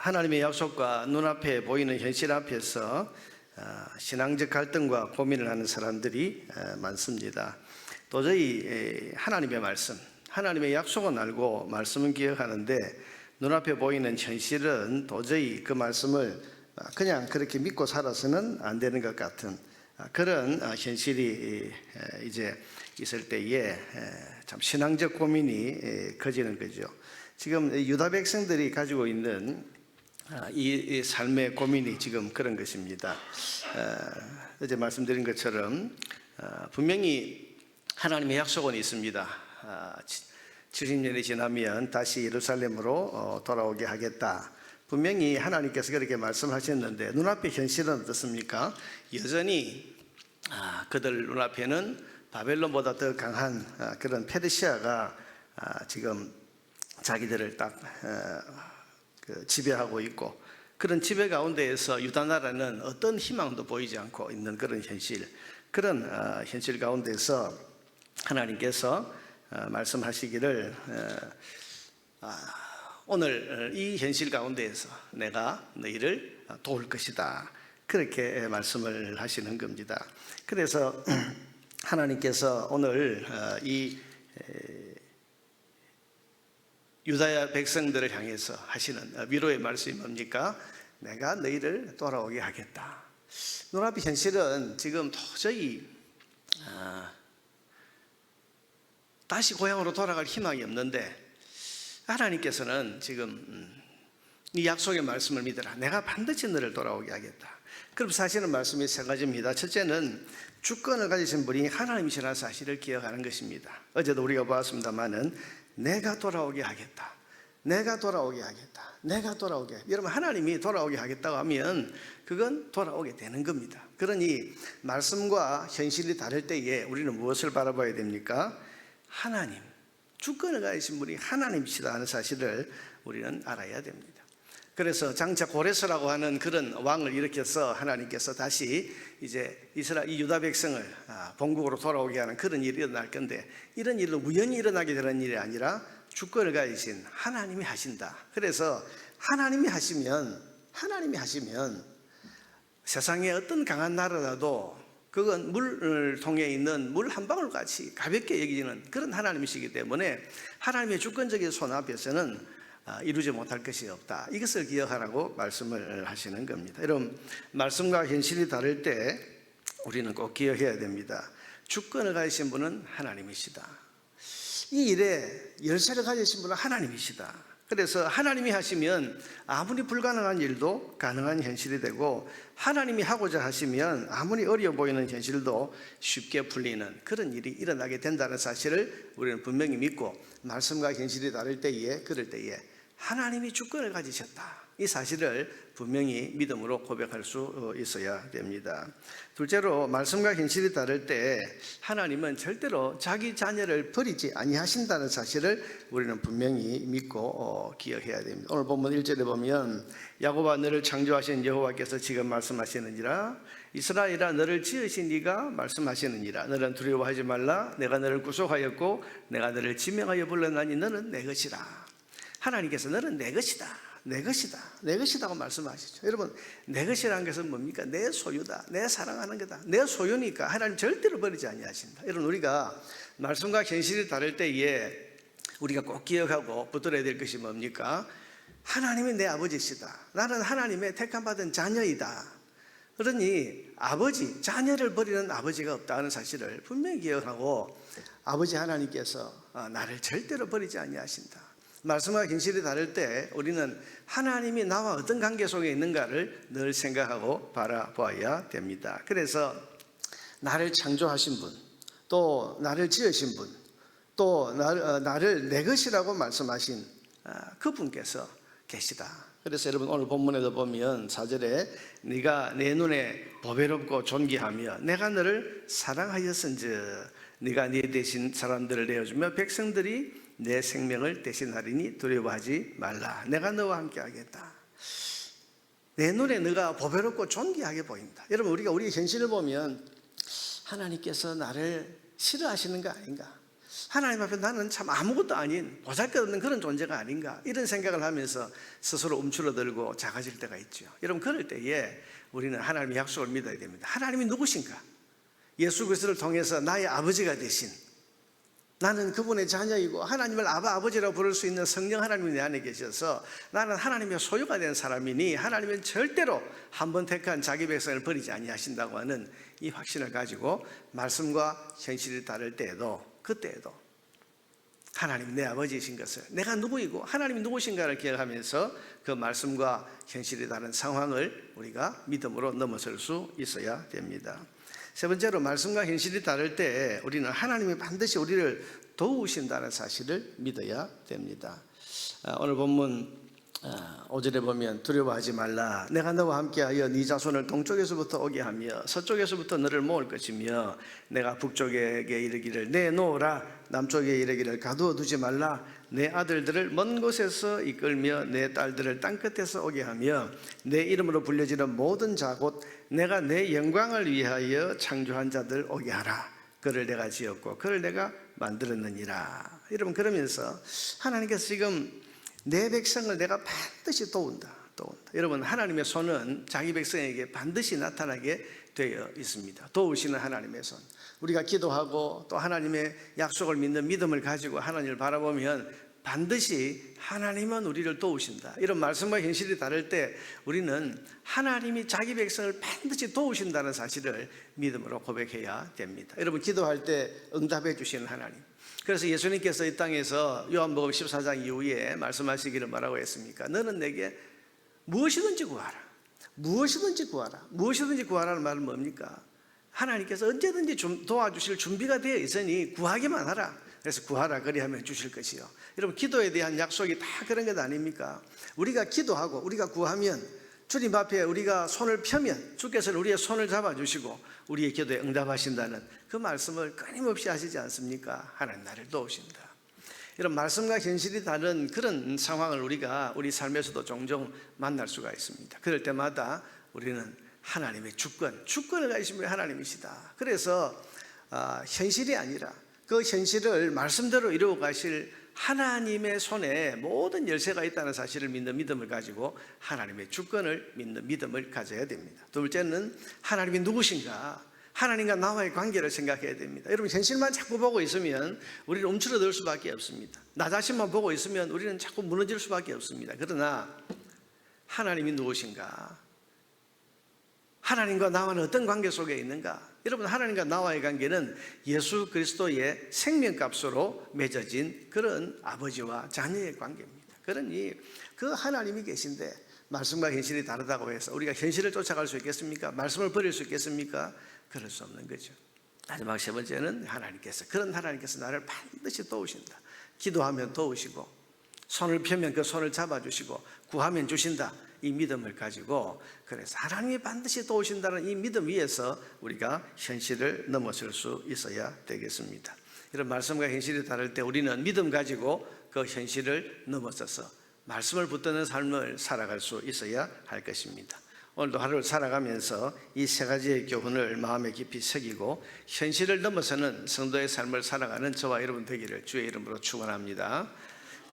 하나님의 약속과 눈앞에 보이는 현실 앞에서 신앙적 갈등과 고민을 하는 사람들이 많습니다. 도저히 하나님의 말씀, 하나님의 약속은 알고 말씀은 기억하는데 눈앞에 보이는 현실은 도저히 그 말씀을 그냥 그렇게 믿고 살아서는 안 되는 것 같은 그런 현실이 이제 있을 때에 참 신앙적 고민이 커지는 거죠. 지금 유다 백성들이 가지고 있는 이 삶의 고민이 지금 그런 것입니다. 어제 말씀드린 것처럼 분명히 하나님의 약속은 있습니다. 70년이 지나면 다시 예루살렘으로 돌아오게 하겠다. 분명히 하나님께서 그렇게 말씀하셨는데 눈앞의 현실은 어떻습니까? 여전히 그들 눈앞에는 바벨론보다 더 강한 그런 페르시아가 지금 자기들을 딱 지배하고 있고, 그런 지배 가운데에서 유다 나라는 어떤 희망도 보이지 않고 있는 그런 현실, 그런 현실 가운데서 하나님께서 말씀하시기를 오늘 이 현실 가운데에서 내가 너희를 도울 것이다, 그렇게 말씀을 하시는 겁니다. 그래서 하나님께서 오늘 이 유다 백성들을 향해서 하시는 위로의 말씀이 뭡니까? 내가 너희를 돌아오게 하겠다. 눈앞의 현실은 지금 도저히 다시 고향으로 돌아갈 희망이 없는데 하나님께서는 지금 이 약속의 말씀을 믿어라, 내가 반드시 너를 돌아오게 하겠다. 그럼 사실은 말씀이 세 가지입니다. 첫째는 주권을 가지신 분이 하나님이시라는 사실을 기억하는 것입니다. 어제도 우리가 보았습니다마는 내가 돌아오게 하겠다, 내가 돌아오게 하겠다, 내가 돌아오게 하겠다. 여러분, 하나님이 돌아오게 하겠다고 하면 그건 돌아오게 되는 겁니다. 그러니 말씀과 현실이 다를 때에 우리는 무엇을 바라봐야 됩니까? 하나님, 주권을 가지신 분이 하나님이시다 하는 사실을 우리는 알아야 됩니다. 그래서 장차 고레스라고 하는 그런 왕을 일으켜서 하나님께서 다시 이제 이 유다 백성을 본국으로 돌아오게 하는 그런 일이 일어날 건데, 이런 일은 우연히 일어나게 되는 일이 아니라 주권을 가지신 하나님이 하신다. 그래서 하나님이 하시면 세상에 어떤 강한 나라라도 그건 물 통에 있는 물 한 방울 같이 가볍게 여기지는 그런 하나님이시기 때문에 하나님의 주권적인 손 앞에서는 이루지 못할 것이 없다. 이것을 기억하라고 말씀을 하시는 겁니다. 여러분, 말씀과 현실이 다를 때 우리는 꼭 기억해야 됩니다. 주권을 가지신 분은 하나님이시다. 이 일에 열쇠를 가지신 분은 하나님이시다. 그래서 하나님이 하시면 아무리 불가능한 일도 가능한 현실이 되고, 하나님이 하고자 하시면 아무리 어려워 보이는 현실도 쉽게 풀리는 그런 일이 일어나게 된다는 사실을 우리는 분명히 믿고, 말씀과 현실이 다를 때에 그럴 때에 하나님이 주권을 가지셨다, 이 사실을 분명히 믿음으로 고백할 수 있어야 됩니다. 둘째로, 말씀과 현실이 다를 때 하나님은 절대로 자기 자녀를 버리지 아니하신다는 사실을 우리는 분명히 믿고 기억해야 됩니다. 오늘 본문 1절에 보면 야곱아, 너를 창조하신 여호와께서 지금 말씀하시느니라, 이스라엘아, 너를 지으신 이가 말씀하시느니라, 너는 두려워하지 말라, 내가 너를 구속하였고 내가 너를 지명하여 불렀나니 너는 내 것이라. 하나님께서 너는 내 것이다, 내 것이다, 내 것이다고 말씀하시죠. 여러분, 내 것이라는 것은 뭡니까? 내 소유다, 내 사랑하는 거다, 내 소유니까 하나님 절대로 버리지 아니하신다. 여러분, 우리가 말씀과 현실이 다를 때에 우리가 꼭 기억하고 붙들어야 될 것이 뭡니까? 하나님이 내 아버지시다, 나는 하나님의 택함받은 자녀이다. 그러니 아버지, 자녀를 버리는 아버지가 없다는 사실을 분명히 기억하고, 아버지 하나님께서 나를 절대로 버리지 아니하신다. 말씀과 현실이 다를 때 우리는 하나님이 나와 어떤 관계 속에 있는가를 늘 생각하고 바라보아야 됩니다. 그래서 나를 창조하신 분, 또 나를 지으신 분, 또 나를 내 것이라고 말씀하신 그분께서 계시다. 그래서 여러분, 오늘 본문에도 보면 4절에 네가 내 눈에 보배롭고 존귀하며 내가 너를 사랑하였은즉 네가 네 대신 사람들을 내어주며 백성들이 내 생명을 대신하리니 두려워하지 말라, 내가 너와 함께 하겠다. 내 눈에 너가 보배롭고 존귀하게 보인다. 여러분, 우리가 우리의 현실을 보면 하나님께서 나를 싫어하시는 거 아닌가? 하나님 앞에 나는 참 아무것도 아닌 보잘것없는 그런 존재가 아닌가 이런 생각을 하면서 스스로 움츠러들고 작아질 때가 있죠. 여러분 그럴 때에 우리는 하나님의 약속을 믿어야 됩니다. 하나님이 누구신가? 예수 그리스도를 통해서 나의 아버지가 되신, 나는 그분의 자녀이고 하나님을 아버지라고 부를 수 있는 성령 하나님이 내 안에 계셔서 나는 하나님의 소유가 된 사람이니 하나님은 절대로 한 번 택한 자기 백성을 버리지 아니하신다고 하는 이 확신을 가지고 말씀과 현실이 다를 때에도, 그때에도 하나님이 내 아버지이신 것을, 내가 누구이고 하나님이 누구신가를 기억하면서 그 말씀과 현실이 다른 상황을 우리가 믿음으로 넘어설 수 있어야 됩니다. 세 번째로, 말씀과 현실이 다를 때 우리는 하나님이 반드시 우리를 도우신다는 사실을 믿어야 됩니다. 오늘 본문 5절에 보면 두려워하지 말라, 내가 너와 함께하여 네 자손을 동쪽에서부터 오게 하며 서쪽에서부터 너를 모을 것이며 내가 북쪽에게 이르기를 내놓으라, 남쪽에 이르기를 가두어 두지 말라, 내 아들들을 먼 곳에서 이끌며 내 딸들을 땅끝에서 오게 하며 내 이름으로 불려지는 모든 자 곧 내가 내 영광을 위하여 창조한 자들 오게 하라. 그를 내가 지었고 그를 내가 만들었느니라. 여러분, 그러면서 하나님께서 지금 내 백성을 내가 반드시 도운다. 여러분, 하나님의 손은 자기 백성에게 반드시 나타나게 되어 있습니다. 도우시는 하나님의 손. 우리가 기도하고 또 하나님의 약속을 믿는 믿음을 가지고 하나님을 바라보면 반드시 하나님은 우리를 도우신다. 이런 말씀과 현실이 다를 때 우리는 하나님이 자기 백성을 반드시 도우신다는 사실을 믿음으로 고백해야 됩니다. 여러분, 기도할 때 응답해 주시는 하나님. 그래서 예수님께서 이 땅에서 요한복음 14장 이후에 말씀하시기를 뭐라고 했습니까? 너는 내게 무엇이든지 구하라. 무엇이든지 구하라. 무엇이든지 구하라는 말은 뭡니까? 하나님께서 언제든지 도와주실 준비가 되어 있으니 구하기만 하라. 그래서 구하라, 그리하면 주실 것이요. 여러분, 기도에 대한 약속이 다 그런 것 아닙니까? 우리가 기도하고 우리가 구하면, 주님 앞에 우리가 손을 펴면 주께서 우리의 손을 잡아주시고 우리의 기도에 응답하신다는 그 말씀을 끊임없이 하시지 않습니까? 하나님 나를 도우신다. 이런 말씀과 현실이 다른 그런 상황을 우리가 우리 삶에서도 종종 만날 수가 있습니다. 그럴 때마다 우리는 하나님의 주권을 가지신 분이 하나님이시다. 그래서 현실이 아니라 그 현실을 말씀대로 이루어 가실 하나님의 손에 모든 열쇠가 있다는 사실을 믿는 믿음을 가지고 하나님의 주권을 믿는 믿음을 가져야 됩니다. 둘째는 하나님이 누구신가? 하나님과 나와의 관계를 생각해야 됩니다. 여러분, 현실만 자꾸 보고 있으면 우리는 움츠러들 수밖에 없습니다. 나 자신만 보고 있으면 우리는 자꾸 무너질 수밖에 없습니다. 그러나 하나님이 누구신가? 하나님과 나와는 어떤 관계 속에 있는가? 여러분, 하나님과 나와의 관계는 예수 그리스도의 생명값으로 맺어진 그런 아버지와 자녀의 관계입니다. 그러니 그 하나님이 계신데 말씀과 현실이 다르다고 해서 우리가 현실을 쫓아갈 수 있겠습니까? 말씀을 버릴 수 있겠습니까? 그럴 수 없는 거죠. 마지막 세 번째는 그런 하나님께서 나를 반드시 도우신다. 기도하면 도우시고 손을 펴면 그 손을 잡아주시고 구하면 주신다. 이 믿음을 가지고, 그래서 하나님이 반드시 도우신다는 이 믿음 위에서 우리가 현실을 넘어설 수 있어야 되겠습니다. 이런 말씀과 현실이 다를 때 우리는 믿음 가지고 그 현실을 넘어서서 말씀을 붙드는 삶을 살아갈 수 있어야 할 것입니다. 오늘도 하루를 살아가면서 이 세 가지의 교훈을 마음에 깊이 새기고 현실을 넘어서는 성도의 삶을 살아가는 저와 여러분 되기를 주의 이름으로 축원합니다.